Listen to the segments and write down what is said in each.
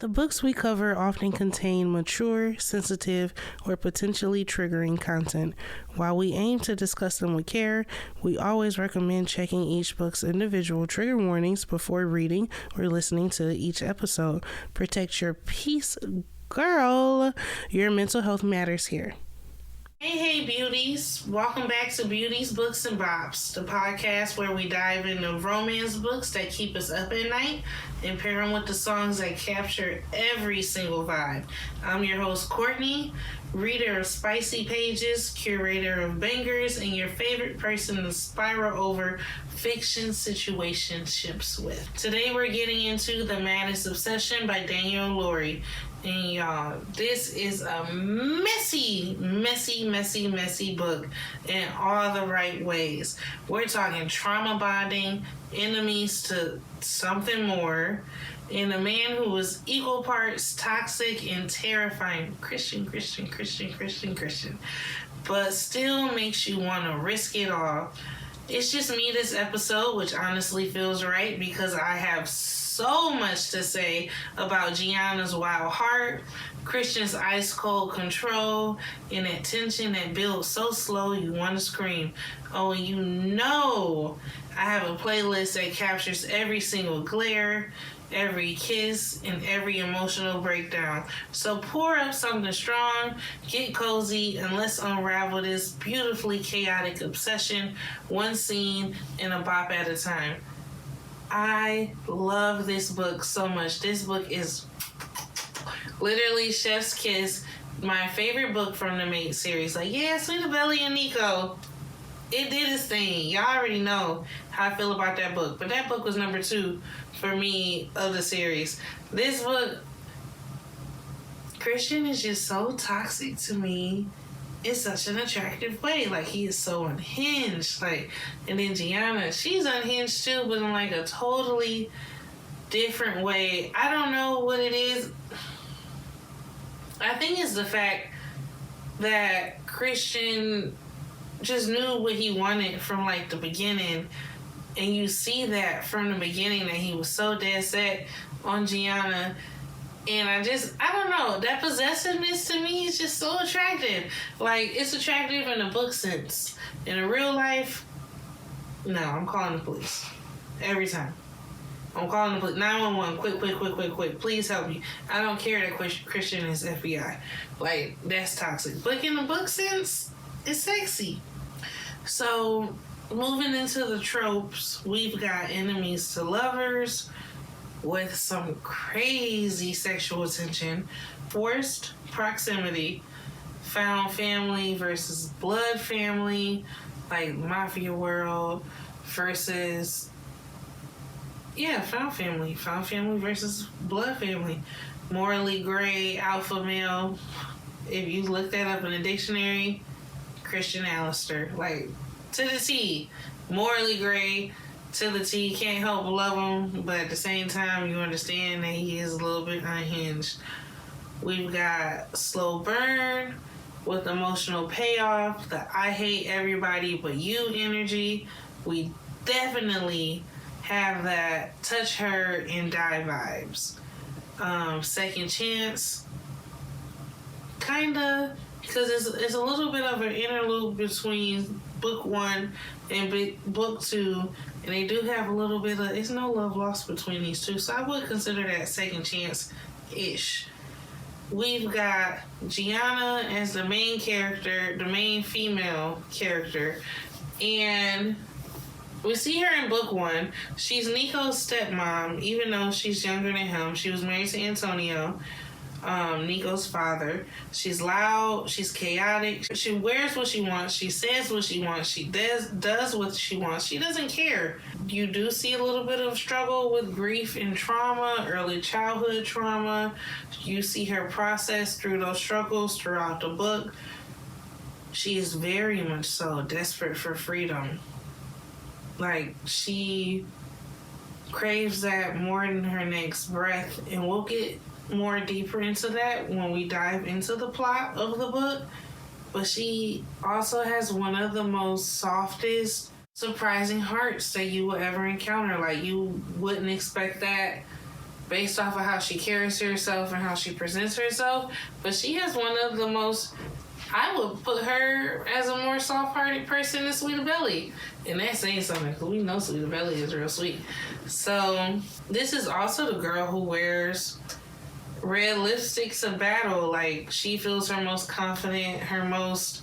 The books we cover often contain mature, sensitive, or potentially triggering content. While we aim to discuss them with care, we always recommend checking each book's individual trigger warnings before reading or listening to each episode. Protect your peace, girl. Your mental health matters here. Hey, beauties. Welcome back to Beauties, Books, and Bops, the podcast where we dive into romance books that keep us up at night and pair them with the songs that capture every single vibe. I'm your host, Courtney, reader of spicy pages, curator of bangers, and your favorite person to spiral over fiction situationships with. Today we're getting into The Maddest Obsession by Danielle Lori. And y'all, this is a messy book in all the right ways. We're talking trauma bonding, enemies to something more, and a man who is equal parts toxic and terrifying. Christian, but still makes you want to risk it all. It's just me this episode, which honestly feels right because I have so much to say about Gianna's wild heart, Christian's ice cold control, and that tension that builds so slow you want to scream. Oh, and you know I have a playlist that captures every single glare, every kiss, and every emotional breakdown. So pour up something strong, get cozy, and let's unravel this beautifully chaotic obsession, one scene and a bop at a time. I love this book so much. This book is literally chef's kiss, my favorite book from the Mate series. Like, yeah, Sweet Belly and Nico, it did its thing. Y'all already know how I feel about that book. But that book was number 2 for me of the series. This book, Christian is just so toxic to me in such an attractive way. Like, he is so unhinged. Like, and then Gianna, she's unhinged too, but in like a totally different way. I don't know what it is. I think it's the fact that Christian just knew what he wanted from like the beginning, and you see that from the beginning that he was so dead set on Gianna. And I don't know, that possessiveness to me is just so attractive. Like, it's attractive in a book sense. In a real life, no, I'm calling the police every time. I'm calling the police. 911, quick, please help me. I don't care that Christian is FBI. Like, that's toxic. But in the book sense, it's sexy. So, moving into the tropes, we've got enemies to lovers with some crazy sexual tension, forced proximity, found family versus blood family, like Mafia World versus, found family versus blood family, morally gray alpha male. If you look that up in a dictionary, Christian Allister, like, to the T, morally gray, to the T, can't help but love him, but at the same time, you understand that he is a little bit unhinged. We've got slow burn with emotional payoff, the I hate everybody but you energy. We definitely have that touch her and die vibes. Second chance, kinda, because it's a little bit of an interlude between book 1 and book 2, and they do have a little bit of, it's no love lost between these two, so I would consider that second chance-ish. We've got Gianna as the main character, the main female character, and we see her in book 1. She's Nico's stepmom, even though she's younger than him. She was married to Antonio, Nico's father. She's loud, she's chaotic, she wears what she wants, she says what she wants, she does what she wants, she doesn't care. You do see a little bit of struggle with grief and trauma, early childhood trauma. You see her process through those struggles throughout the book. She is very much so desperate for freedom. Like, she craves that more than her next breath, and we'll get more deeper into that when we dive into the plot of the book. But she also has one of the most softest, surprising hearts that you will ever encounter. Like, you wouldn't expect that based off of how she carries herself and how she presents herself. But she has one of the most, I would put her as a more soft-hearted person than Sweeta Belly. And that's saying something, because we know Sweeta Belly is real sweet. So this is also the girl who wears red lipsticks of battle. Like, she feels her most confident, her most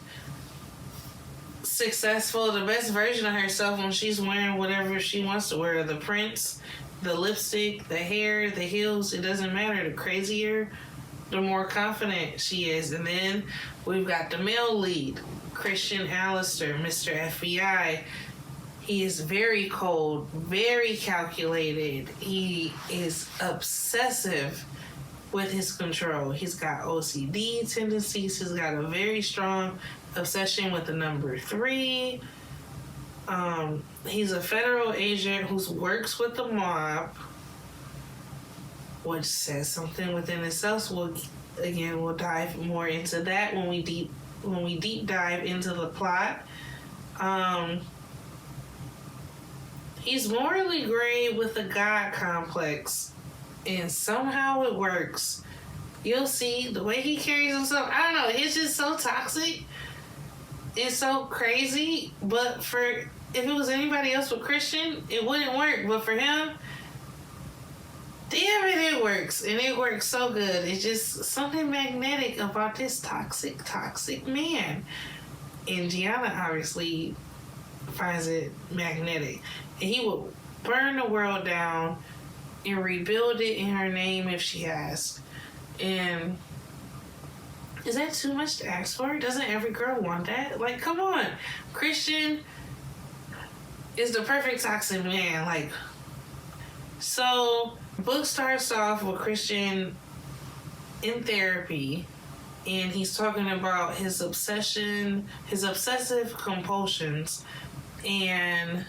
successful, the best version of herself when she's wearing whatever she wants to wear. The prints, the lipstick, the hair, the heels, it doesn't matter. The crazier, the more confident she is. And then we've got the male lead, Christian Allister, Mr. FBI. He is very cold, very calculated. He is obsessive with his control. He's got OCD tendencies. He's got a very strong obsession with the number 3. He's a federal agent who works with the mob, which says something within itself. So we'll dive more into that when we deep dive into the plot. He's morally gray with a God complex, and somehow it works. You'll see the way he carries himself. I don't know. It's just so toxic. It's so crazy. But if it was anybody else with Christian, it wouldn't work. But for him, damn it works. And it works so good. It's just something magnetic about this toxic man. And Gianna obviously finds it magnetic. And he will burn the world down and rebuild it in her name if she asks. And is that too much to ask for? Doesn't every girl want that? Like, come on. Christian is the perfect toxic man. Like, so book starts off with Christian in therapy, and he's talking about his obsession, his obsessive compulsions, and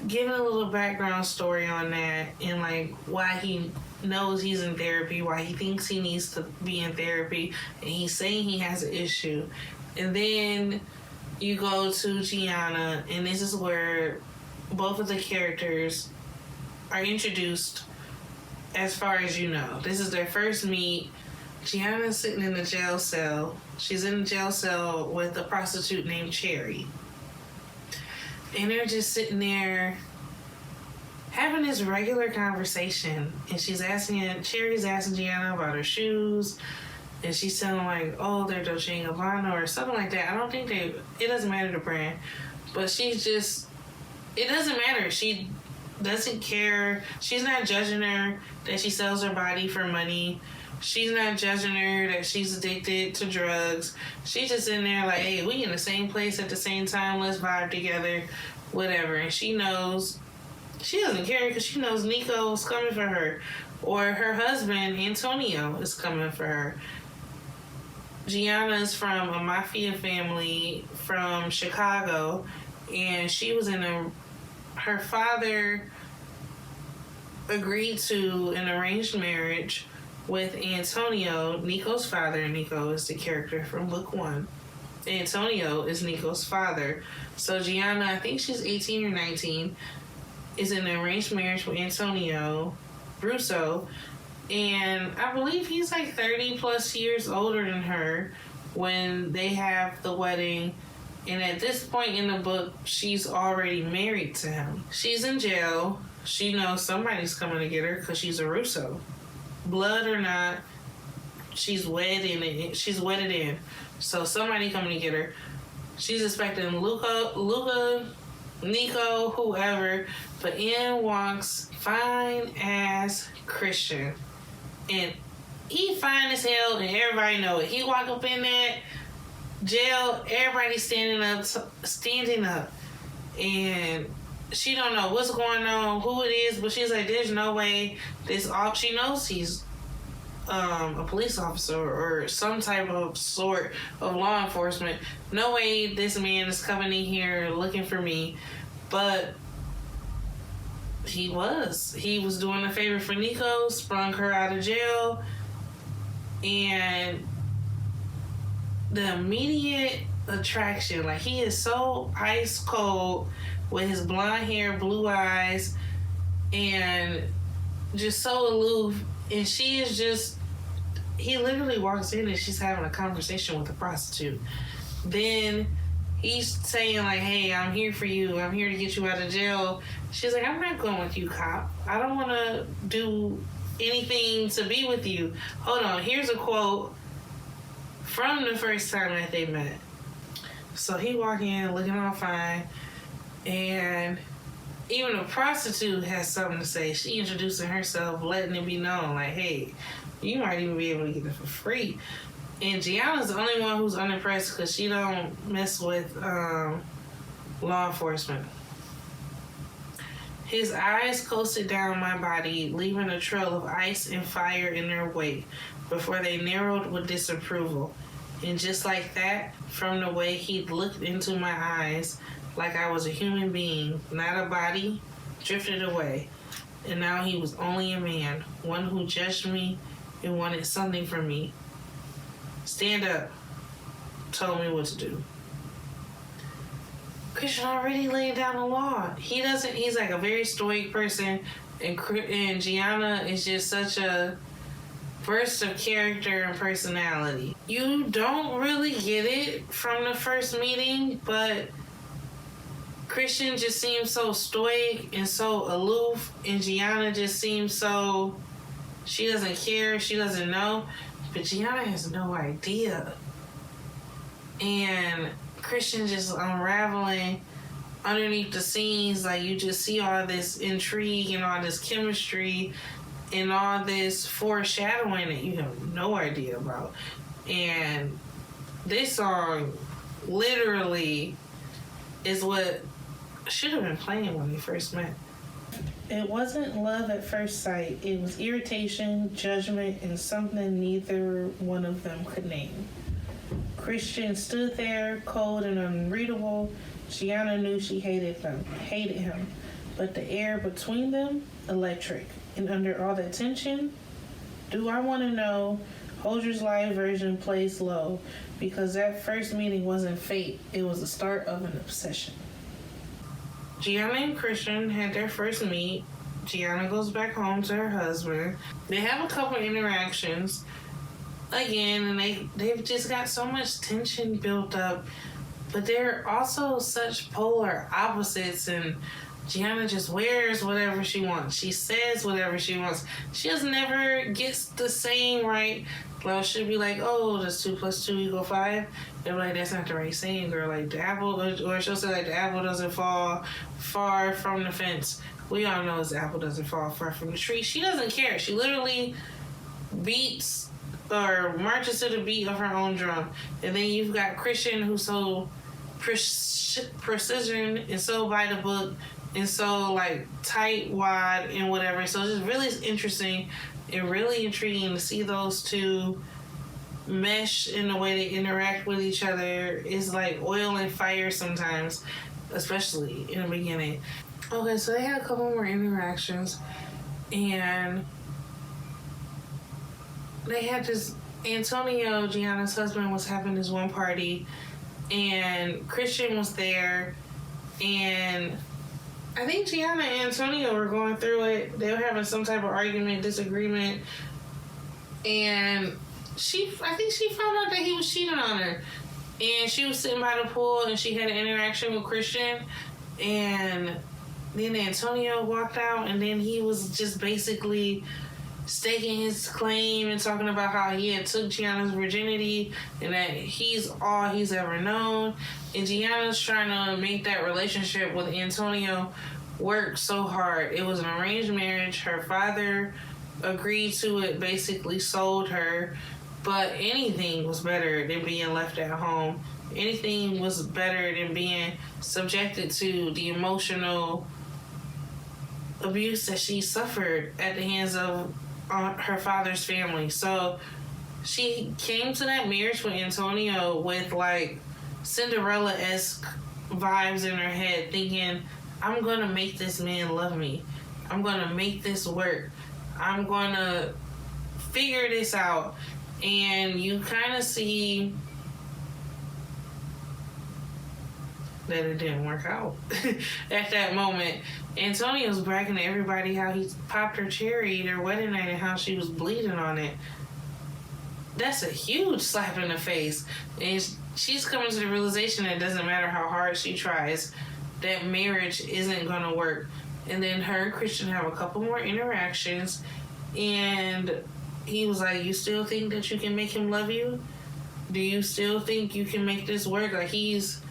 giving a little background story on that, and like why he knows he's in therapy, why he thinks he needs to be in therapy, and he's saying he has an issue. And then you go to Gianna, and this is where both of the characters are introduced as far as you know. This is their first meet. Gianna's sitting in the jail cell. She's in the jail cell with a prostitute named Cherry. And they're just sitting there having this regular conversation. And Cherry's asking Gianna about her shoes. And she's telling like, oh, they're Dolce & Gabbana or something like that. I don't think it doesn't matter the brand. But it doesn't matter. She doesn't care. She's not judging her that she sells her body for money. She's not judging her that she's addicted to drugs. She's just in there like, hey, we in the same place at the same time. Let's vibe together, whatever. And she knows, she doesn't care because she knows Nico's coming for her. Or her husband, Antonio, is coming for her. Gianna's from a mafia family from Chicago. And she was her father agreed to an arranged marriage with Antonio, Nico's father. Nico is the character from book 1. Antonio is Nico's father. So Gianna, I think she's 18 or 19, is in an arranged marriage with Antonio Russo. And I believe he's like 30 plus years older than her when they have the wedding. And at this point in the book, she's already married to him. She's in jail. She knows somebody's coming to get her because she's a Russo. Blood or not, she's wedded in. So somebody coming to get her. She's expecting Luca, Nico, whoever. But in walks fine ass Christian. And he fine as hell, and everybody know it. He walk up in that jail, everybody standing up. And she don't know what's going on, who it is, but she's like, there's no way she knows he's a police officer or some type of sort of law enforcement. No way this man is coming in here looking for me. But he was doing a favor for Nico, sprung her out of jail, and the immediate attraction, like, he is so ice cold with his blonde hair, blue eyes, and just so aloof, and she is just. He literally walks in and she's having a conversation with a prostitute. Then he's saying like, "Hey, I'm here for you. I'm here to get you out of jail." She's like, "I'm not going with you, cop. I don't want to do anything to be with you." Hold on. Here's a quote from the first time that they met. So he walk in looking all fine, and even a prostitute has something to say. She introducing herself, letting it be known like, "Hey, you might even be able to get it for free." And Gianna's the only one who's unimpressed because she don't mess with law enforcement. His eyes coasted down my body, leaving a trail of ice and fire in their wake before they narrowed with disapproval. And just like that, from the way he'd looked into my eyes, like I was a human being, not a body, drifted away. And now he was only a man, one who judged me and wanted something from me. Stand up, told me what to do. Christian already laid down the law. He's like a very stoic person, and Gianna is just such a burst of character and personality. You don't really get it from the first meeting, but Christian just seems so stoic and so aloof, and Gianna just seems so, she doesn't care, she doesn't know, but Gianna has no idea. And Christian just unraveling underneath the scenes, like you just see all this intrigue and all this chemistry and all this foreshadowing that you have no idea about. And this song literally is what should have been playing when they first met. It wasn't love at first sight. It was irritation, judgment, and something neither one of them could name. Christian stood there, cold and unreadable. Gianna knew she hated him. But the air between them, electric. And under all that tension, do I want to know, Holders Live version plays low, because that first meeting wasn't fate. It was the start of an obsession. Gianna and Christian had their first meet. Gianna goes back home to her husband. They have a couple interactions again, and they've just got so much tension built up, but they're also such polar opposites, and Gianna just wears whatever she wants. She says whatever she wants. She just never gets the saying right. Well, she'll be like, "Oh, does 2 + 2 = 5?" They're like, "That's not the right saying, girl. Like, the apple," or she'll say, like, "The apple doesn't fall far from the fence." We all know the apple doesn't fall far from the tree. She doesn't care. She literally beats or marches to the beat of her own drum. And then you've got Christian, who's so precision and so by the book and so like tight wad and whatever. So it's just really interesting and really intriguing to see those two mesh in the way they interact with each other. Is like oil and fire sometimes, especially in the beginning. Okay, so they had a couple more interactions, and they had this, Antonio, Gianna's husband, was having this one party, and Christian was there, and I think Gianna and Antonio were going through it. They were having some type of argument, disagreement, and I think she found out that he was cheating on her, and she was sitting by the pool, and she had an interaction with Christian, and then Antonio walked out, and then he was just basically staking his claim and talking about how he had took Gianna's virginity and that he's all he's ever known. And Gianna's trying to make that relationship with Antonio work so hard. It was an arranged marriage. Her father agreed to it, basically sold her. But anything was better than being left at home. Anything was better than being subjected to the emotional abuse that she suffered at the hands of her father's family. So she came to that marriage with Antonio with like Cinderella-esque vibes in her head, thinking, I'm gonna make this man love me. I'm gonna make this work. I'm gonna figure this out. And you kind of see that it didn't work out at that moment. Antonio was bragging to everybody how he popped her cherry their wedding night and how she was bleeding on it. That's a huge slap in the face. And she's coming to the realization that it doesn't matter how hard she tries, that marriage isn't going to work. And then her and Christian have a couple more interactions, and he was like, you still think that you can make him love you? Do you still think you can make this work? Like, he's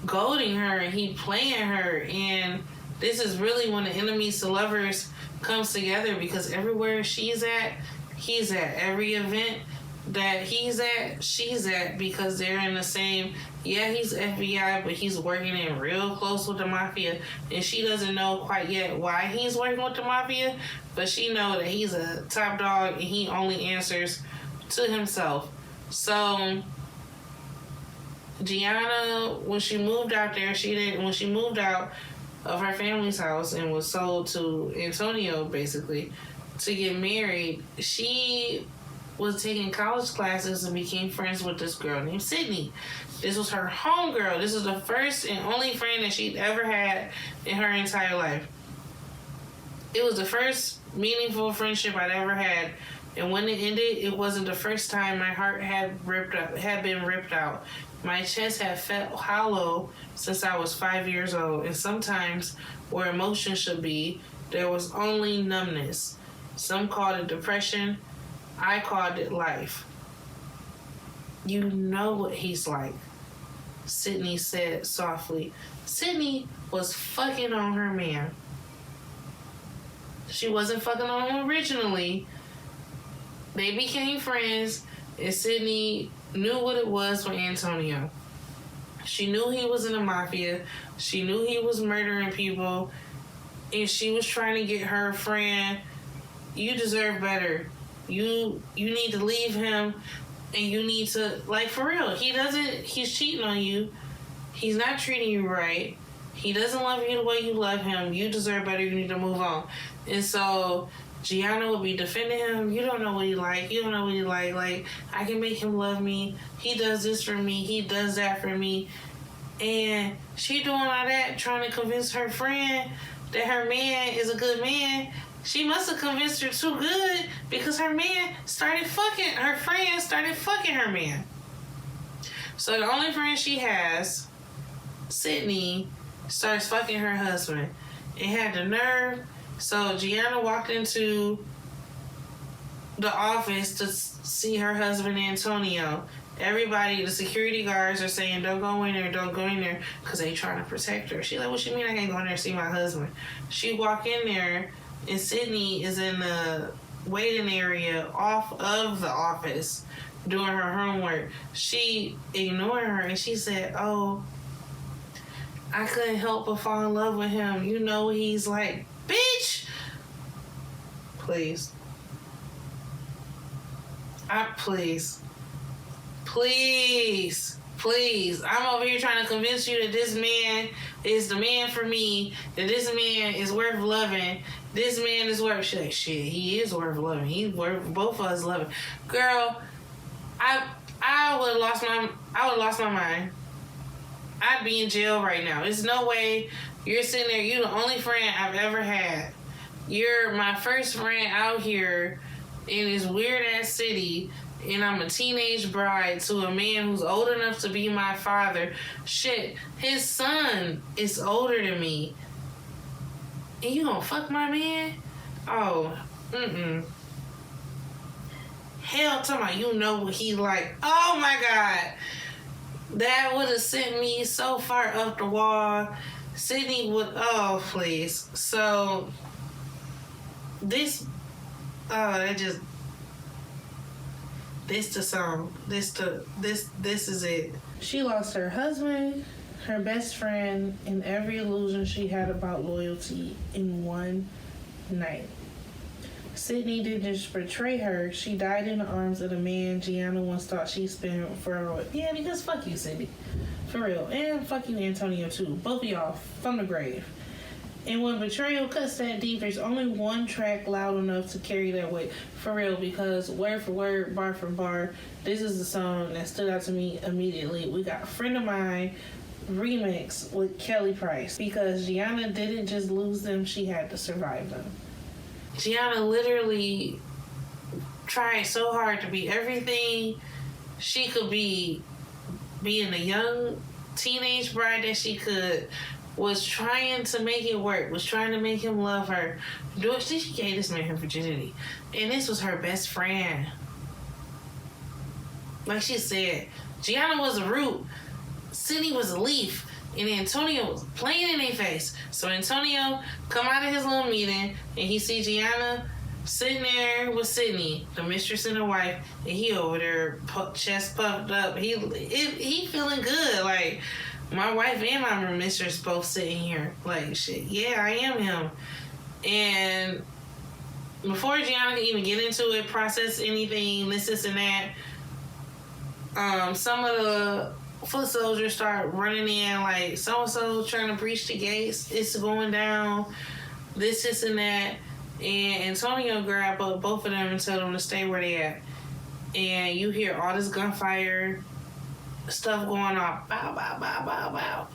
goading her and he playing her, and this is really when the enemies to lovers comes together, because everywhere she's at, he's at. Every event that he's at, she's at, because they're in the same, yeah, he's FBI, but he's working in real close with the mafia, and she doesn't know quite yet why he's working with the mafia, but she know that he's a top dog and he only answers to himself. So Gianna, when she moved out there, when she moved out of her family's house and was sold to Antonio, basically, to get married, she was taking college classes and became friends with this girl named Sydney. This was her homegirl. This was the first and only friend that she'd ever had in her entire life. It was the first meaningful friendship I'd ever had. And when it ended, it wasn't the first time my heart had been ripped out. My chest had felt hollow since I was 5 years old. And sometimes where emotion should be, there was only numbness. Some called it depression. I called it life. You know what he's like, Sydney said softly. Sydney was fucking on her man. She wasn't fucking on him originally. They became friends, and Sydney knew what it was for Antonio. She knew he was in the mafia. She knew he was murdering people. And she was trying to get her friend, you deserve better. You need to leave him, and you need to, like, for real, he's cheating on you. He's not treating you right. He doesn't love you the way you love him. You deserve better. You need to move on. And so Gianna would be defending him. You don't know what he like. You don't know what he like. Like, I can make him love me. He does this for me. He does that for me. And she doing all that, trying to convince her friend that her man is a good man. She must have convinced her too good, because her friend started fucking her man. So the only friend she has, Sydney, starts fucking her husband. It had the nerve. So Gianna walked into the office to see her husband, Antonio. Everybody, the security guards are saying, don't go in there, because they trying to protect her. She's like, what you mean I can't go in there and see my husband? She walk in there, and Sydney is in the waiting area off of the office doing her homework. She ignored her, and she said, oh, I couldn't help but fall in love with him. You know what he's like. Bitch! Please. Please. I'm over here trying to convince you that this man is the man for me, that this man is worth loving. This man is worth, she's like, shit, he is worth loving. He's worth both of us loving. Girl, I would have lost my mind. I'd be in jail right now. There's no way you're sitting there. You're the only friend I've ever had. You're my first friend out here in this weird-ass city, and I'm a teenage bride to a man who's old enough to be my father. Shit, his son is older than me. And you gonna fuck my man? Oh, Hell, talking about you know what he like. Oh, my God. That would have sent me so far up the wall. Sydney would, oh, please. So, this the song. This is it. She lost her husband, her best friend, and every illusion she had about loyalty in one night. Sydney didn't just betray her. She died in the arms of the man Gianna once thought she spent forever. Yeah, because fuck you, Sydney. For real. And fuck you, Antonio, too. Both of y'all from the grave. And when betrayal cuts that deep, there's only one track loud enough to carry that weight. For real, because word for word, bar for bar, this is the song that stood out to me immediately. We got a friend of mine remix with Kelly Price because Gianna didn't just lose them, she had to survive them. Gianna literally tried so hard to be everything she could be, being a young teenage bride that she could, was trying to make it work, was trying to make him love her. She gave this man her virginity. And this was her best friend. Like she said, Gianna was a root, Sydney was a leaf, and Antonio was playing in their face. So Antonio come out of his little meeting, and he see Gianna sitting there with Sydney, the mistress and the wife, and he over there, chest puffed up. He feeling good, like, my wife and my mistress both sitting here. Like, shit, yeah, I am him. And before Gianna can even get into it, process anything, this and that, some of the foot soldiers start running in, like, so-and-so trying to breach the gates, it's going down, this and that. And Antonio grabbed up both of them and told them to stay where they at. And you hear all this gunfire stuff going on. Bow, bow, bow, bow, bow.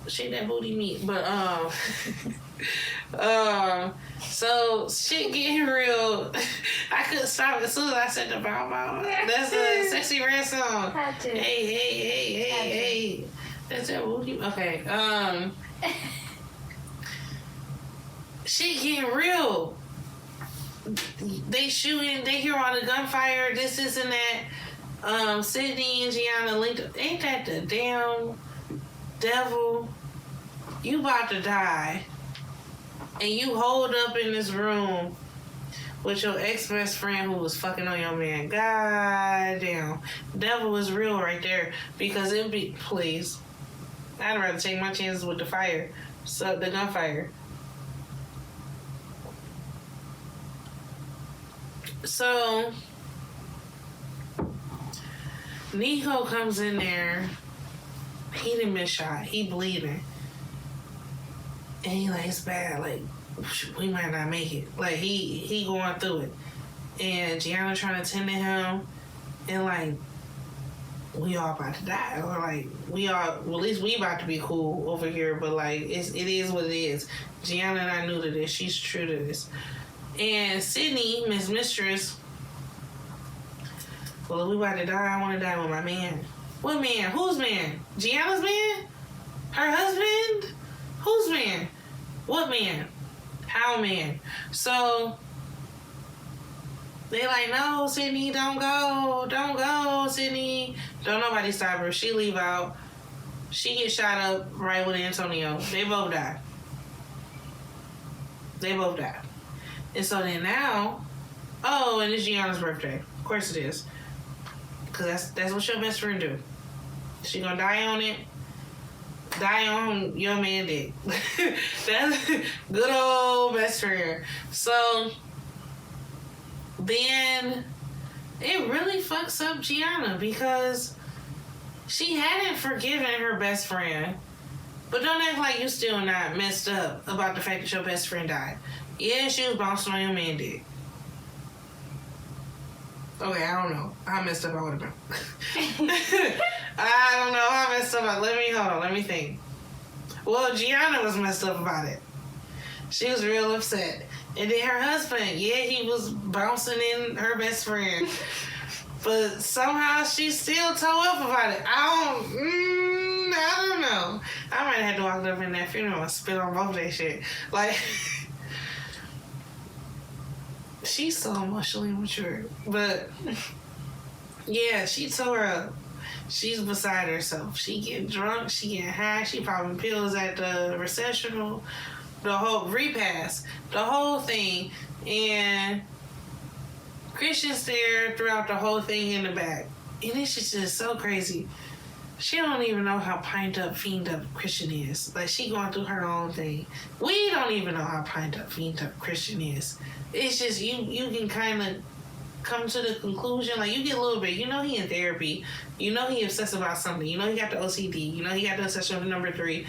Shake that booty meat. But, so shit getting real. I couldn't stop as soon as I said the bow, bow. That's a Sexy Red song. Had to. Hey. That's that booty. Okay. Shit getting real. They shooting, they hear all the gunfire, this and that. Sydney and Gianna linked up. Ain't that the damn devil? You about to die. And you hold up in this room with your ex-best friend who was fucking on your man. God damn. Devil was real right there. Because it'd be, please. I'd rather take my chances with the fire. So, the gunfire. So, Nico comes in there. He done been shot. He bleeding. And he like, it's bad. Like, we might not make it. Like, he going through it. And Gianna trying to tend to him. And like, we all about to die. Or like, well, at least we about to be cool over here. But like, it is what it is. Gianna not new to this. She's true to this. And Sydney, Miss Mistress, well, if we about to die, I want to die with my man. What man? Whose man? Gianna's man? Her husband? Whose man? What man? How man? So, they like, no, Sydney, don't go, Sydney. Don't nobody stop her. She leave out. She gets shot up right with Antonio. They both die. And so then now, oh, and it's Gianna's birthday. Of course it is. Because that's what your best friend do. She gonna die on it. Die on your man dick. That's good old best friend. So then it really fucks up Gianna because she hadn't forgiven her best friend. But don't act like you still not messed up about the fact that your best friend died. Yeah, she was bouncing on your man dick. Okay, I don't know how messed up I would have been. I don't know how messed up. Let me think. Well, Gianna was messed up about it. She was real upset. And then her husband, yeah, he was bouncing in her best friend. But somehow she still tore up about it. I don't know. I might have had to walk up in that funeral and spit on both that shit. Like, she's so emotionally mature. But, yeah, she tore up. She's beside herself. She getting drunk. She getting high. She popping pills at the recessional. The whole repast. The whole thing. And Christian's there throughout the whole thing in the back. And it's just so crazy. She don't even know how pint up, fiend up Christian is. Like, she going through her own thing. We don't even know how pint up, fiend up Christian is. It's just, you can kind of come to the conclusion, like, you get a little bit, you know he in therapy. You know he obsessed about something. You know he got the OCD. You know he got the obsession with number 3.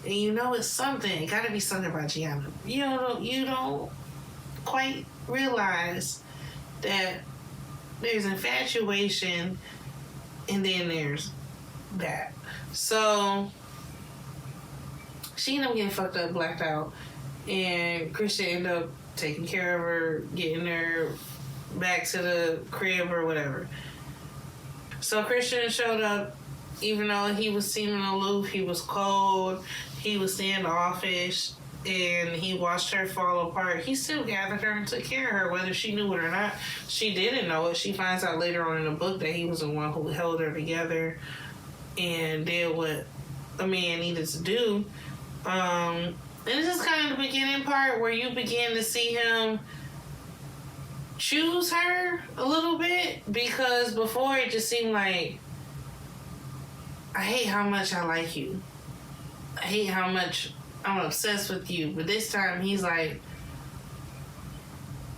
And you know it's something. It got to be something about Gianna. You don't quite realize that there's infatuation and then there's that. So She ended up getting fucked up, blacked out, and Christian ended up taking care of her, getting her back to the crib or whatever. So Christian showed up, even though he was seeming aloof, he was cold, he was standoffish, and he watched her fall apart. He still gathered her and took care of her, whether she knew it or not. She didn't know it. She finds out later on in the book that he was the one who held her together and did what a man needed to do. And this is kind of the beginning part where you begin to see him choose her a little bit, because before it just seemed like, I hate how much I like you. I hate how much I'm obsessed with you. But this time he's like,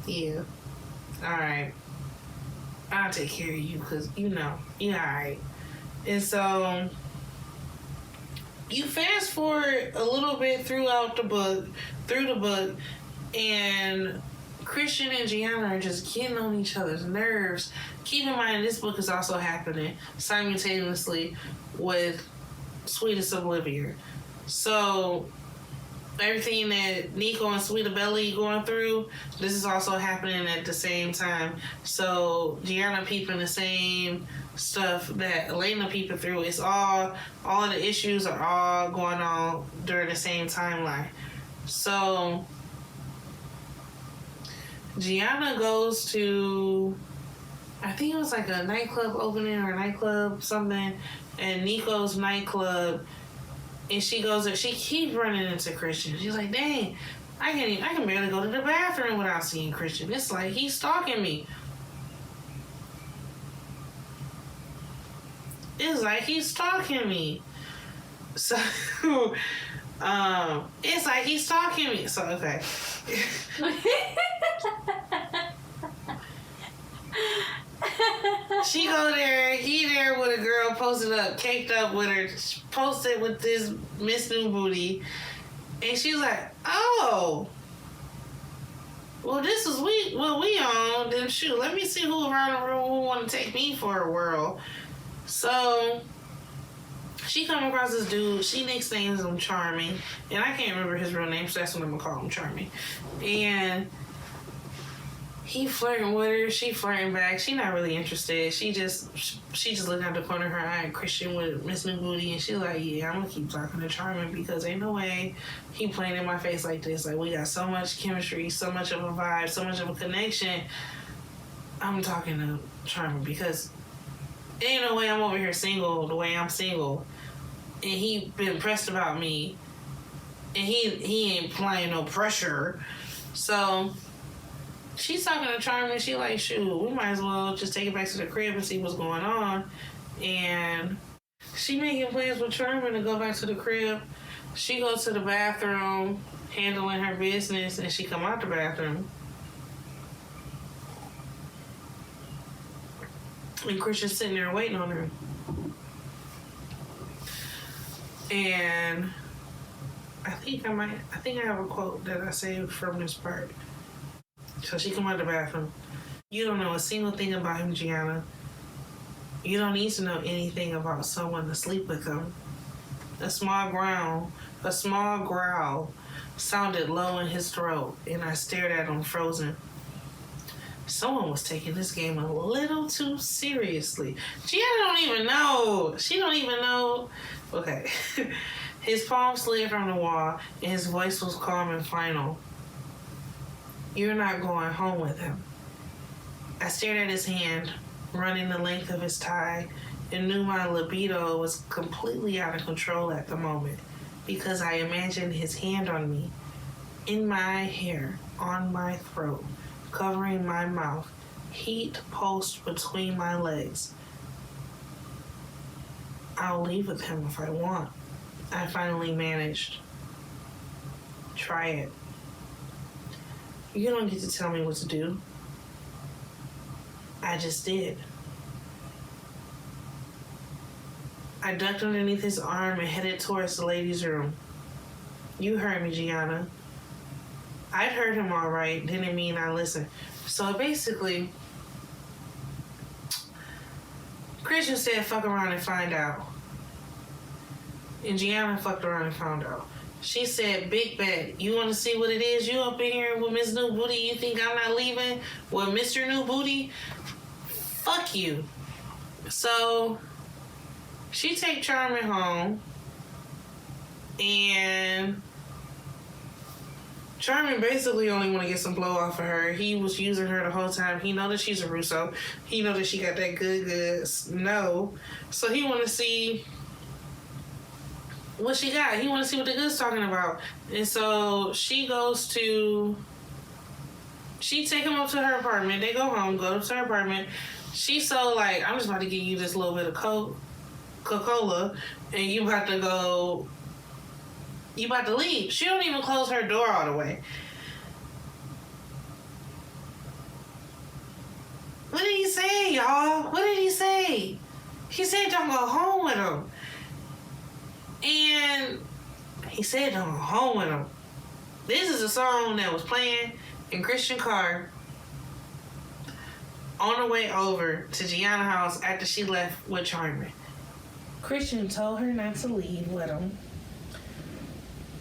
yeah, alright, I'll take care of you because, you're alright. And so you fast forward a little bit through the book, and Christian and Gianna are just getting on each other's nerves. Keep in mind, this book is also happening simultaneously with Sweetest Oblivion. So everything that Nico and Sweeta Belly going through, this is also happening at the same time. So Gianna peeping the same stuff that Elena peeping through. It's all of the issues are all going on during the same timeline. So Gianna goes to, I think it was like a nightclub opening or a nightclub something, and Nico's nightclub, and she goes there. She keeps running into Christian. She's like, dang, I can barely go to the bathroom without seeing Christian. It's like he's stalking me. It's like he's stalking me. So it's like he's stalking me. So okay. She go there, he there with a girl posted up, caked up with her, posted with this Miss New Booty, and she's like, oh, well, this is what we on, then shoot, let me see who around the room who want to take me for a whirl. So she come across this dude, she nicknames him Charming, and I can't remember his real name, so that's what I'm gonna call him, Charming. And he flirting with her, she flirting back. She not really interested. She just looking out the corner of her eye at Christian with Miss New Booty, and she like, yeah, I'm gonna keep talking to Charming because ain't no way he playing in my face like this. Like, we got so much chemistry, so much of a vibe, so much of a connection. I'm talking to Charming because ain't no way I'm over here single the way I'm single, and he been pressed about me, and he ain't applying no pressure. So she's talking to Charming. She like, shoot, we might as well just take it back to the crib and see what's going on. And she making plans with Charming to go back to the crib. She goes to the bathroom, handling her business, and she come out the bathroom. And Christian's sitting there waiting on her. And I think I have a quote that I saved from this part. So she come out the bathroom. You don't know a single thing about him, Gianna. You don't need to know anything about someone to sleep with him. A small growl sounded low in his throat, and I stared at him frozen. Someone was taking this game a little too seriously. Gianna don't even know. She don't even know. Okay. His palm slid from the wall, and his voice was calm and final. You're not going home with him. I stared at his hand, running the length of his tie, and knew my libido was completely out of control at the moment because I imagined his hand on me, in my hair, on my throat, covering my mouth, heat pulsed between my legs. I'll leave with him if I want. I finally managed. Try it. You don't get to tell me what to do. I just did. I ducked underneath his arm and headed towards the ladies' room. You heard me, Gianna. I'd heard him all right, didn't mean I listened. So basically, Christian said fuck around and find out. And Gianna fucked around and found out. She said, "Big bet. You want to see what it is? You up in here with Miss New Booty? You think I'm not leaving with Mr. New Booty? Fuck you." So she take Charmin home, and Charmin basically only want to get some blow off of her. He was using her the whole time. He know that she's a Russo. He know that she got that good no. So he want to see what she got. He want to see what the good's talking about. And so she take him up to her apartment. They go home, go to her apartment. She's so like, I'm just about to give you this little bit of Coca-Cola, and you about to leave. She don't even close her door all the way. What did he say, y'all? What did he say? He said don't go home with him. And he said don't go home with him. This is a song that was playing in Christian's car on the way over to Gianna's house after she left with Charmin. Christian told her not to leave with him.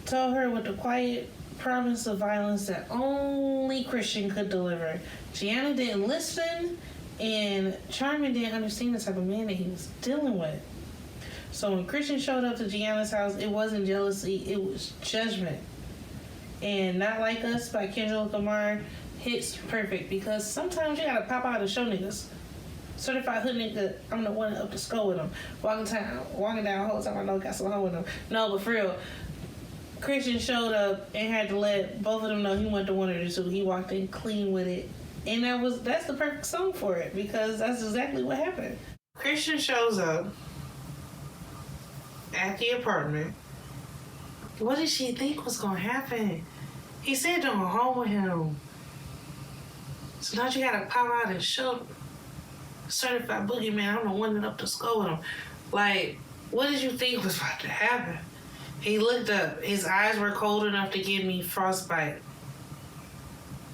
Told her with the quiet promise of violence that only Christian could deliver. Gianna didn't listen, and Charmin didn't understand the type of man that he was dealing with. So when Christian showed up to Gianna's house, it wasn't jealousy, it was judgment. And Not Like Us by Kendrick Lamar hits perfect, because sometimes you gotta pop out and show niggas. Certified hood nigga, I'm the one up to school with him. Walking down the whole time I know I got some hoe with him. No, but for real, Christian showed up and had to let both of them know he went to one of the two. He walked in clean with it. And that's the perfect song for it, because that's exactly what happened. Christian shows up at the apartment. What did she think was gonna happen? He said don't go home with him. So now you gotta pop out and show certified boogeyman, I'm the one that up to school with him. Like, what did you think was about to happen? He looked up. His eyes were cold enough to give me frostbite.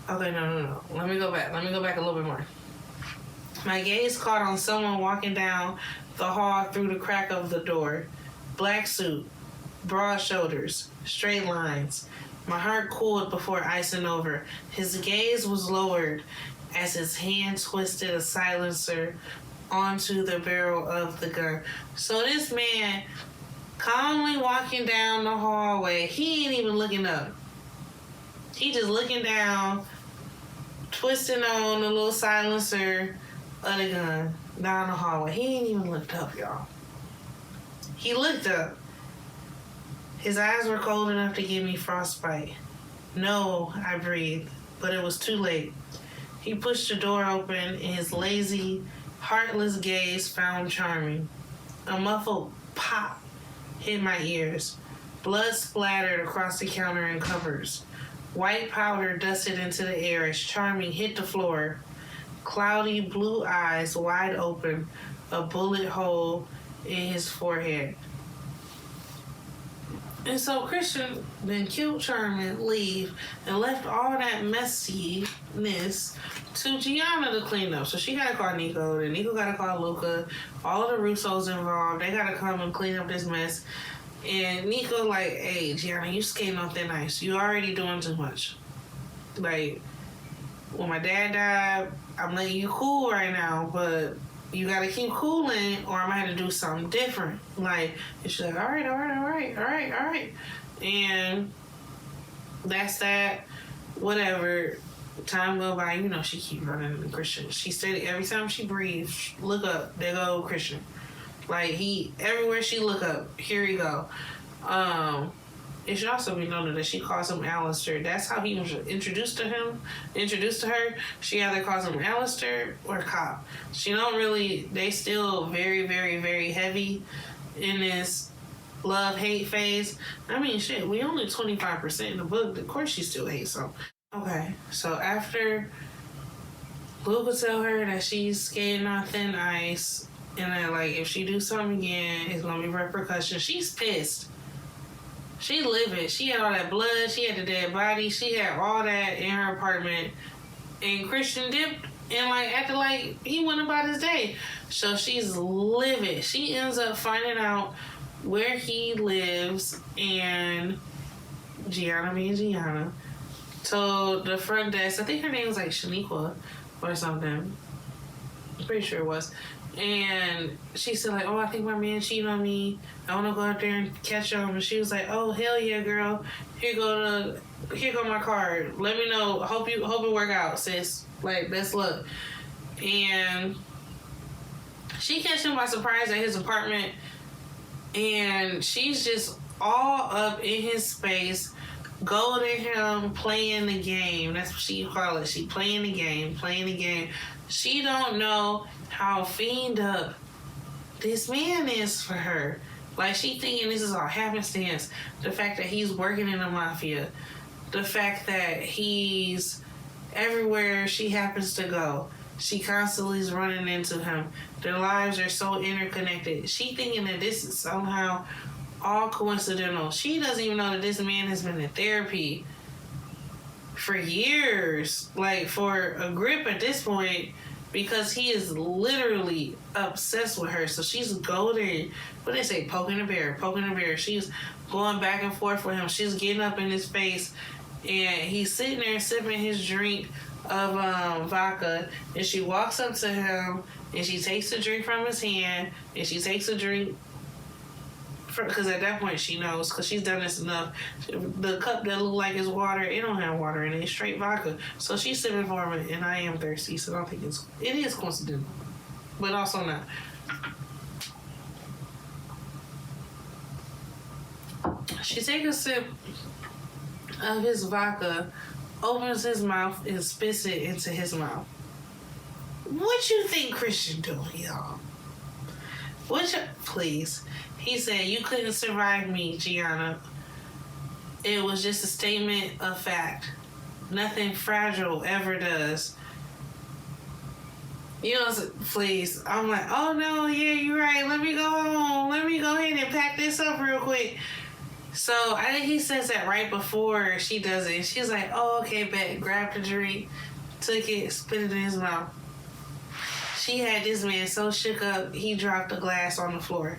Okay, no. Let me go back a little bit more. My gaze caught on someone walking down the hall through the crack of the door. Black suit, broad shoulders, straight lines. My heart cooled before icing over. His gaze was lowered as his hand twisted a silencer onto the barrel of the gun. So this man calmly walking down the hallway. He ain't even looking up. He just looking down, twisting on the little silencer of the gun down the hallway. He ain't even looked up, y'all. He looked up. His eyes were cold enough to give me frostbite. No, I breathed, but it was too late. He pushed the door open, and his lazy, heartless gaze found Charming. A muffled pop hit my ears. Blood splattered across the counter and covers. White powder dusted into the air as Charming hit the floor. Cloudy blue eyes wide open, a bullet hole in his forehead. And so Christian then killed Charmin, leave, and left all that messiness to Gianna to clean up. So she gotta call Nico, then Nico gotta call Luca, all of the Russos involved, they gotta come and clean up this mess. And Nico like, hey, Gianna, you skating off thin ice. You already doing too much. Like, when my dad died, I'm letting you cool right now, but you gotta keep cooling or I'm gonna have to do something different. Like, and she's like, all right. And that's that. Whatever. Time go by, you know, she keep running into Christian. She steady, every time she breathes, look up, there go Christian. Like, everywhere she look up, here he go. It should also be noted that she calls him Allister. That's how he was introduced to her. She either calls him Allister or Cop. She don't really, they still very, very, very heavy in this love-hate phase. I mean, shit, we only 25% in the book. Of course she still hates him. Okay, so after Luke will tell her that she's skating on thin ice, and that, like, if she do something again, it's gonna be repercussions. She's pissed. She livid. She had all that blood. She had the dead body. She had all that in her apartment. And Christian dipped and, like, acted like he went about his day. So she's livid. She ends up finding out where he lives, and Gianna being Gianna, told the front desk, I think her name was like Shaniqua or something. I'm pretty sure it was. And she said like, oh, I think my man cheated on me. I want to go out there and catch him. And she was like, oh, hell yeah, girl. Here go my card. Let me know. Hope it work out, sis. Like, best luck. And she catch him by surprise at his apartment. And she's just all up in his space, goading him, playing the game. That's what she call it. She playing the game. She don't know how fiend up this man is for her. Like, she thinking this is all happenstance. The fact that he's working in the mafia. The fact that he's everywhere she happens to go. She constantly is running into him. Their lives are so interconnected. She thinking that this is somehow all coincidental. She doesn't even know that this man has been in therapy for years. Like, for a grip at this point, because he is literally obsessed with her. So she's goading, what they say, poking the bear. She's going back and forth with him. She's getting up in his face, and he's sitting there sipping his drink of vodka, and she walks up to him, and she takes the drink from his hand, and she takes a drink, because at that point she knows, because she's done this enough. The cup that look like it's water, it don't have water in it. It's straight vodka. So she's sipping for him, and I am thirsty, so I don't think it is coincidental, but also not. She takes a sip of his vodka, opens his mouth, and spits it into his mouth. What you think Christian doing, y'all? Please. He said, you couldn't survive me, Gianna. It was just a statement of fact. Nothing fragile ever does. You know, please. I'm like, oh no, yeah, you're right. Let me go home. Let me go ahead and pack this up real quick. So I think he says that right before she does it. She's like, oh, okay, bet. Grabbed the drink, took it, spit it in his mouth. She had this man so shook up, he dropped the glass on the floor.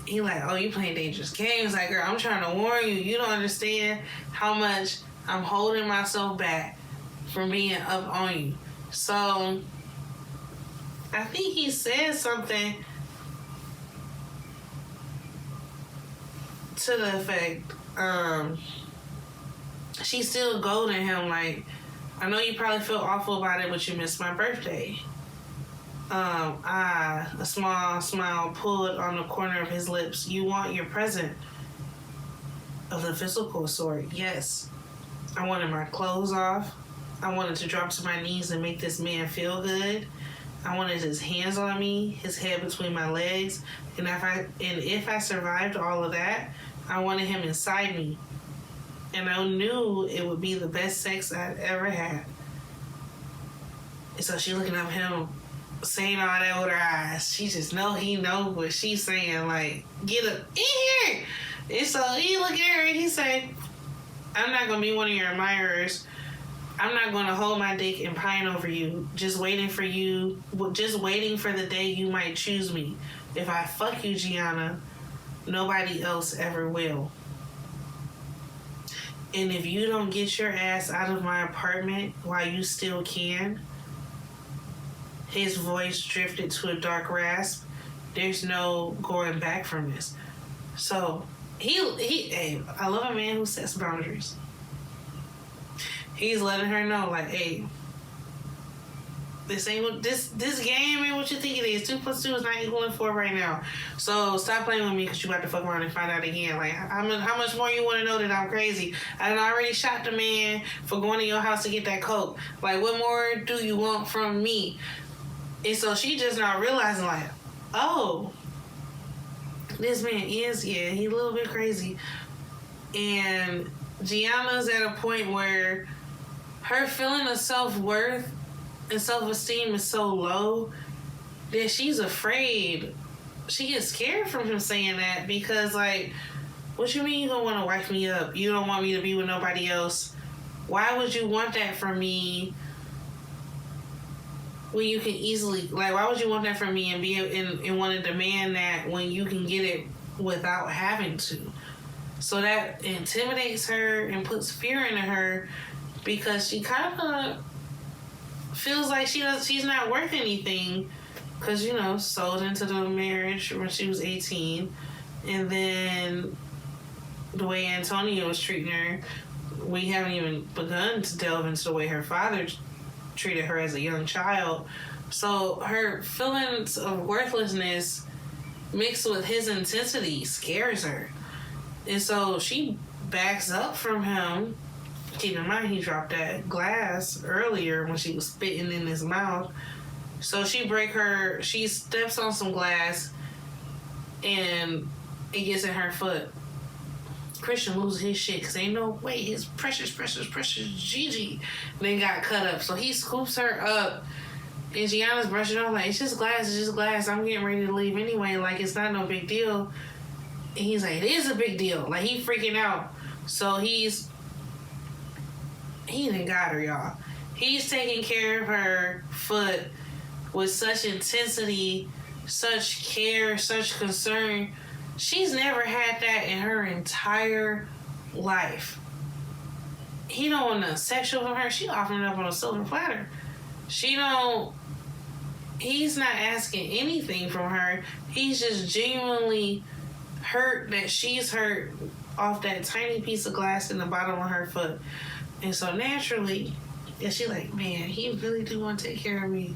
He like, oh, you playing dangerous games. Like, girl, I'm trying to warn you. You don't understand how much I'm holding myself back from being up on you. So I think he said something to the effect, she's still goading him like, I know you probably feel awful about it, but you missed my birthday. A small smile pulled on the corner of his lips. You want your present of the physical sort? Yes. I wanted my clothes off. I wanted to drop to my knees and make this man feel good. I wanted his hands on me, his head between my legs, and if I survived all of that, I wanted him inside me. And I knew it would be the best sex I'd ever had. And so she looking at him, saying all that with her eyes. She just know he knows what she's saying. Like, get up in here. And so he look at her and he say, I'm not gonna be one of your admirers. I'm not gonna hold my dick and pine over you. Just waiting for the day you might choose me. If I fuck you, Gianna, nobody else ever will. And if you don't get your ass out of my apartment while you still can, his voice drifted to a dark rasp, there's no going back from this. So hey, I love a man who sets boundaries. He's letting her know, like, hey, this ain't what this game ain't what you think it is. 2 + 2 is not equaling 4 right now. So stop playing with me, because you about to fuck around and find out again. Like, how much more you want to know that I'm crazy? I done already shot the man for going to your house to get that coke. Like, what more do you want from me? And so she just not realizing, like, oh, this man is, he a little bit crazy. And Gianna's at a point where her feeling of self-worth and self-esteem is so low that she's afraid. She gets scared from him saying that, because, like, what you mean you don't want to wife me up? You don't want me to be with nobody else? Why would you want that from me when you can easily, like, why would you want that from me and be and want to demand that when you can get it without having to? So that intimidates her and puts fear into her because she kind of feels like she's not worth anything because, you know, sold into the marriage when she was 18. And then the way Antonio was treating her, we haven't even begun to delve into the way her father treated her as a young child. So her feelings of worthlessness mixed with his intensity scares her. And so she backs up from him. Keep in mind, he dropped that glass earlier when she was spitting in his mouth. So she steps on some glass and it gets in her foot. Christian loses his shit because ain't no way his precious Gigi then got cut up. So he scoops her up and Gianna's brushing off like, it's just glass. I'm getting ready to leave anyway. Like, it's not no big deal. And he's like, it is a big deal. Like, he freaking out. So he done got her, y'all. He's taking care of her foot with such intensity, such care, such concern. She's never had that in her entire life. He don't want nothing sexual from her. She offering up on a silver platter. He's not asking anything from her. He's just genuinely hurt that she's hurt off that tiny piece of glass in the bottom of her foot. And so naturally, she like, man, he really do want to take care of me.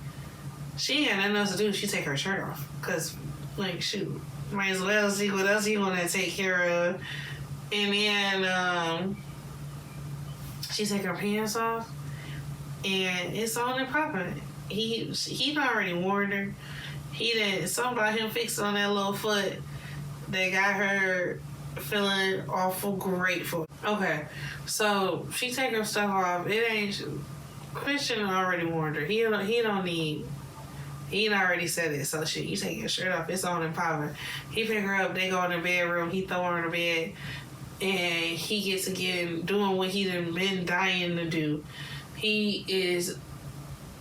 She ain't got nothing else to do. She take her shirt off. Because, like, shoot, might as well see what else he want to take care of. And then she take her pants off. And it's on and popping. He already warned her. Something about him fixing on that little foot that got her feeling awful grateful. Okay, so she take her stuff off. Christian already warned her. He already said it. So shit, you take your shirt off, it's on and popping. He pick her up, they go in the bedroom, he throw her in the bed, and he gets again doing what he done been dying to do. He is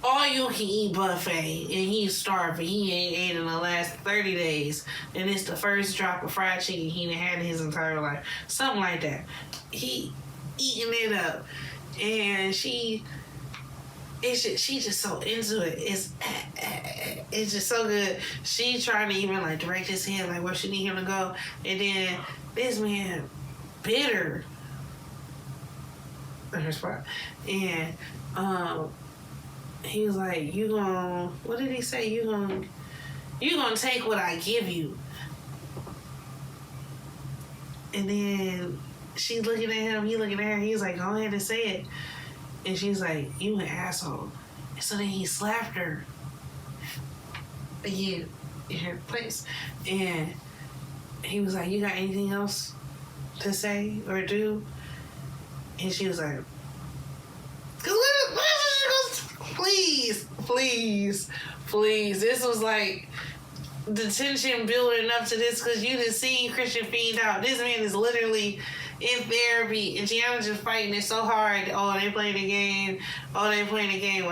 all you can eat buffet and he's starving. He ain't ate in the last 30 days. And it's the first drop of fried chicken he done had in his entire life. Something like that. He eating it up. And she's just so into it. It's just so good. She trying to even like direct his head like where she need him to go. And then this man bitter in her spot. And he was like, what did he say? You gonna take what I give you. And then she's looking at him, he looking at her, he's like, go ahead and say it. And she's like, you an asshole. And so then he slapped her again in her place. And he was like, you got anything else to say or do? And she was like, please. This was like the tension building up to this because you done seen Christian fiend out. This man is literally in therapy and Gianna just fighting it so hard. Oh, they playing the game. Well,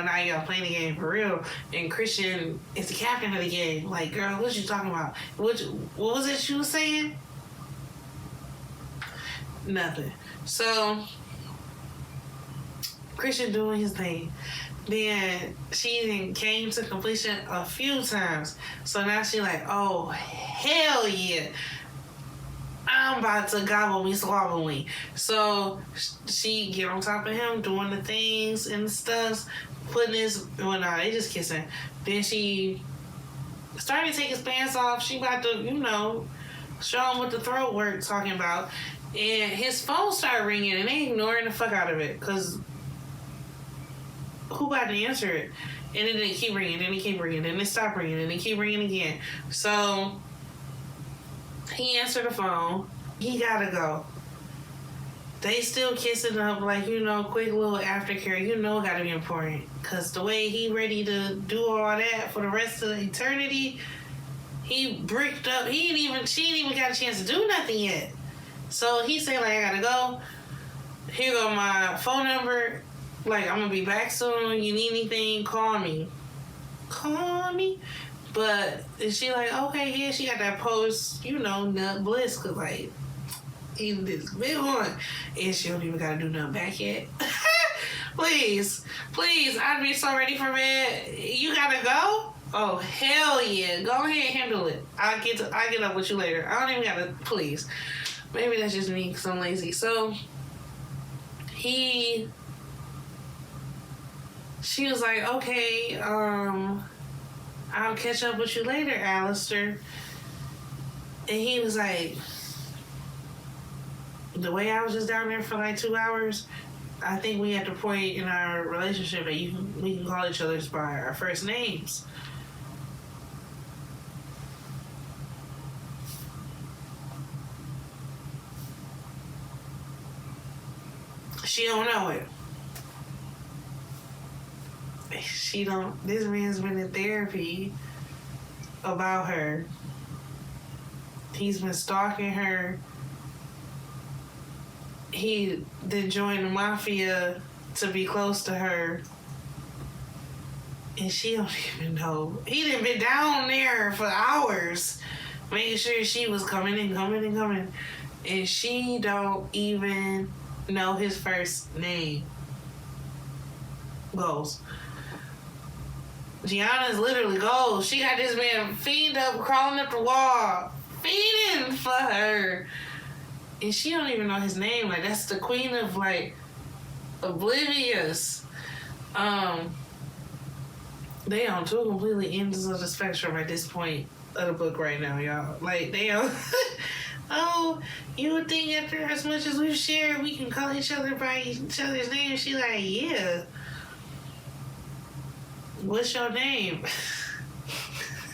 now y'all playing the game for real. And Christian is the captain of the game. Like, girl, what you talking about? What was it you was saying? Nothing. So Christian doing his thing. Then she then came to completion a few times. So now she like, oh, hell yeah. I'm about to gobble me, squabble me. So she get on top of him, doing the things and stuff, putting his, well, nah, they just kissing. Then she started to take his pants off. She about to, show him what the throat work talking about. And his phone started ringing and they ignoring the fuck out of it. Because who about to answer it? And then it keep ringing, then it keep ringing, then it stop ringing, and it keep ringing again. So he answered the phone. He gotta go. They still kissing up like, quick little aftercare. Gotta be important. Because the way he ready to do all that for the rest of eternity, he bricked up. She ain't even got a chance to do nothing yet. So he said, like, I gotta go. Here go my phone number. Like, I'm gonna be back soon. You need anything, call me. But she like, okay, yeah, she got that post, nut bliss. Cause like, eating this big one, and she don't even gotta do nothing back yet. Please, I'd be so ready for bed. You gotta go? Oh hell yeah! Go ahead and handle it. I'll get up with you later. I don't even gotta. Please, maybe that's just me because I'm lazy. So she was like, okay, I'll catch up with you later, Allister. And he was like, the way I was just down there for like 2 hours, I think we at the point in our relationship that we can call each other by our first names. She don't know it. This man's been in therapy about her. He's been stalking her. He then joined the mafia to be close to her. And she don't even know. He done been down there for hours, making sure she was coming. And she don't even know his first name. Goals. Gianna's literally goals. She got this man feeding up, crawling up the wall, feeding for her. And she don't even know his name. Like, that's the queen of, like, oblivious. They on two completely ends of the spectrum at this point of the book right now, y'all. Like, they on... Oh, you would think after as much as we've shared, we can call each other by each other's names. She like, yeah. What's your name?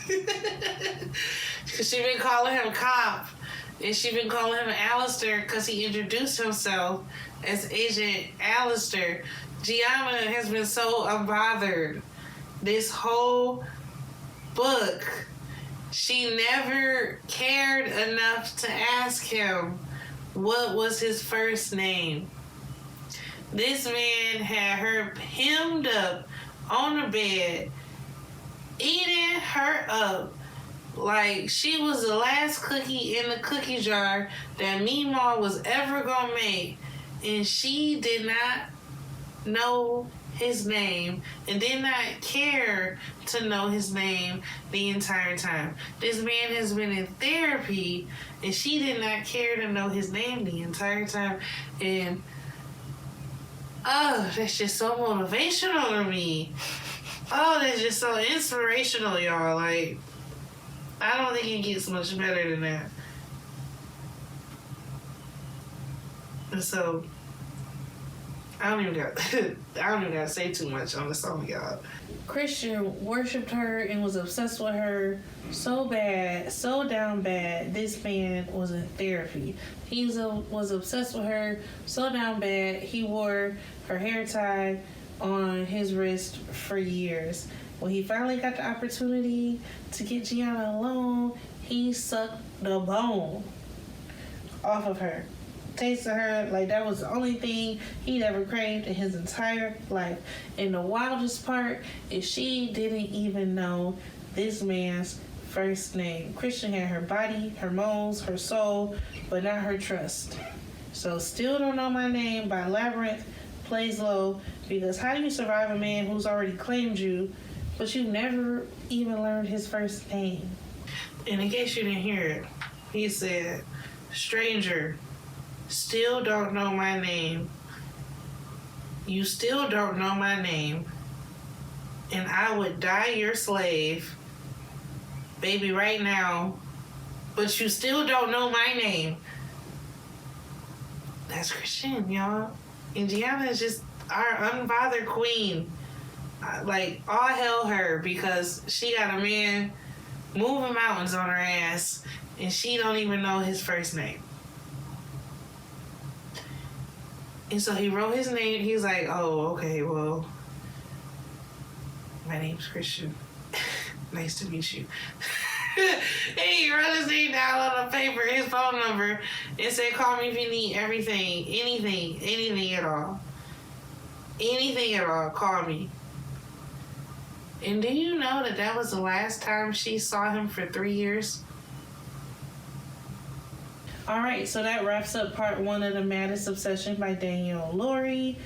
Because she been calling him Cop. And she been calling him Allister because he introduced himself as Agent Allister. Gianna has been so unbothered this whole book. She never cared enough to ask him what was his first name. This man had her hemmed up on the bed, eating her up like she was the last cookie in the cookie jar that Meemaw was ever gonna make. And she did not know his name and did not care to know his name the entire time. This man has been in therapy and she did not care to know his name the entire time. And oh, that's just so motivational to me. Oh, that's just so inspirational, y'all. Like, I don't think it gets much better than that. And so I don't even gotta say too much on the song, y'all. Christian worshipped her and was obsessed with her so bad, so down bad. This man was in therapy. He was obsessed with her so down bad. He wore her hair tie on his wrist for years. When he finally got the opportunity to get Gianna alone, he sucked the bone off of her. Tasted her like that was the only thing he'd ever craved in his entire life. And the wildest part is she didn't even know this man's first name. Christian had her body, her moans, her soul, but not her trust. So Still Don't Know My Name by Labyrinth plays low, because how do you survive a man who's already claimed you, but you never even learned his first name? And in case you didn't hear it, he said, stranger, still don't know my name. You still don't know my name. And I would die your slave, baby, right now. But you still don't know my name. That's Christian, y'all. And Gianna is just our unbothered queen. Like, all hail her, because she got a man moving mountains on her ass and she don't even know his first name. And so he wrote his name. He's like, oh, okay, well, my name's Christian. Nice to meet you. And he wrote his name down on the paper, his phone number, and said, call me if you need everything, anything at all. Anything at all, call me. And do you know that was the last time she saw him for 3 years? All right, so that wraps up part 1 of the Maddest Obsession by Danielle Lori.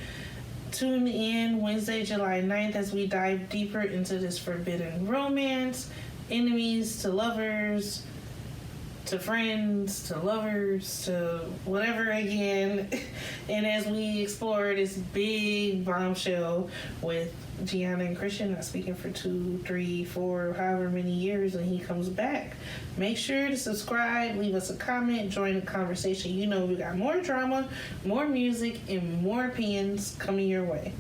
Tune in Wednesday, July 9th as we dive deeper into this forbidden romance. Enemies to lovers, to friends, to lovers, to whatever again. And as we explore this big bombshell with Gianna and Christian not speaking for 2, 3, 4, however many years, and he comes back. Make sure to subscribe, leave us a comment, join the conversation. You know we got more drama, more music, and more opinions coming your way.